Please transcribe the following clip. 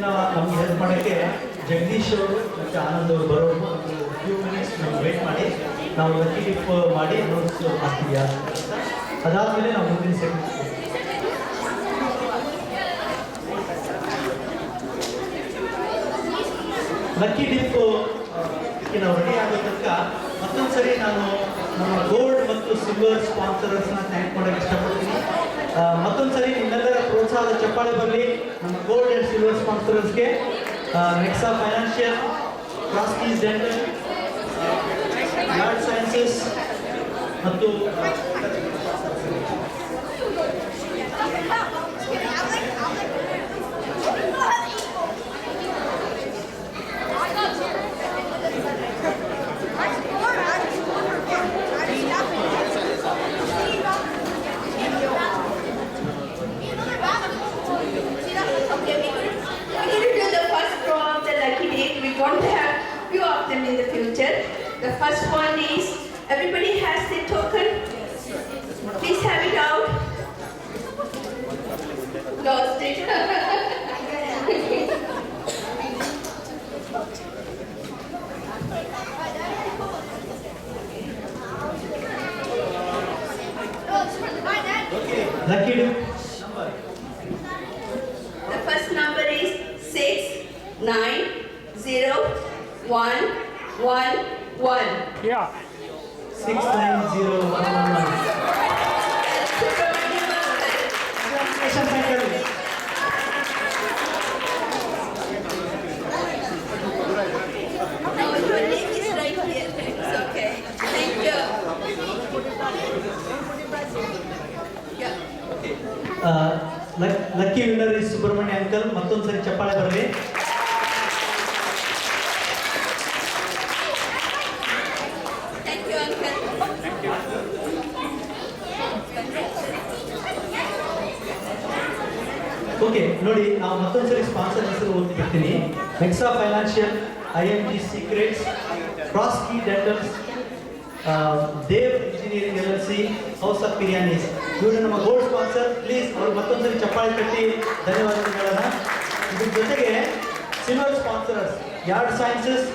ನಮ್ಗೆ ಹೆಲ್ಪ್ ಮಾಡೋಕ್ಕೆ ಜಗದೀಶ್ ಅವರು ಮತ್ತು ಆನಂದ್ ಅವರು ಬರೋರು ಫ್ಯೂ ಮಿನಿಟ್ಸ್ ನಾವು ವೇಟ್ ಮಾಡಿ ನಾವು ಲಕ್ಕಿ ಡಿಪ್ ಮಾಡಿ ನೋಟ್ಸ್ ಹಾಕ್ತೀವಿ ಅದಾದಮೇಲೆ ನಾವು ಮುಂದಿನ ಸೆಕೆಂಡ್ ಲಕ್ಕಿ ಡಿಪ್ ನಾವು ರೆಡಿ ಆಗೋ ತನಕ ಮತ್ತೊಂದು ಸರಿ ನಾನು ನಮ್ಮ ಗೋಲ್ಡ್ ಮತ್ತು ಸಿಲ್ವರ್ ಸ್ಪಾನ್ಸರರ್ಸ್ನ ಥ್ಯಾಂಕ್ ಮಾಡೋಕ್ಕೆ ಇಷ್ಟಪಡ್ತೀನಿ. ಮತ್ತೊಂದು ಸರಿ ನಿಮ್ಮೆಲ್ಲರ ಪ್ರೋತ್ಸಾಹದ ಚಪ್ಪಾಳೆ ಬರಲಿ ನಮ್ಮ ಗೋಲ್ಡ್ ಆ್ಯಂಡ್ ಸಿಲ್ವರ್ ಸ್ಪಾನ್ಸರರ್ಸ್ಗೆ. Nexa financial, Crosskeys dental, yard sciences ಮತ್ತು want to have few of them in the future. The first one is, everybody has the token. Please have it out. Lost it. Lucky dip. The first number is 6901111. Yeah. 690111. No, your name is right here. It's okay. Thank you. Yeah. Lucky winner is Subrahmanya uncle. ಮತ್ತೊಂದು ಸರಿ ಚಪ್ಪಾಳೆ ಬರಲಿ. Thank you, uncle. Okay ನೋಡಿ, ನಾವು ಮತ್ತೊಂದು ಸರಿ sponsor ಹೆಸರು ಓದ್ಬಿಡ್ತೀನಿ. Nexa financial, IMG secrets, Crosskey dentals, Dev engineering LLC, house of biryanis. ಇವರು ನಮ್ಮ ಗೋಲ್ಡ್ ಸ್ಪಾನ್ಸರ್. ಪ್ಲೀಸ್ ಅವ್ರು ಮತ್ತೊಂದು ಸರಿ ಚಪ್ಪಾಳೆ ಕಟ್ಟಿ ಧನ್ಯವಾದಗಳು ಹೇಳೋಣ. ಇದ್ರ ಜೊತೆಗೆ ಸಿಲ್ವರ್ ಸ್ಪಾನ್ಸರ್ಸ್, ಯಾರ್ಡ್ ಸೈನ್ಸಸ್,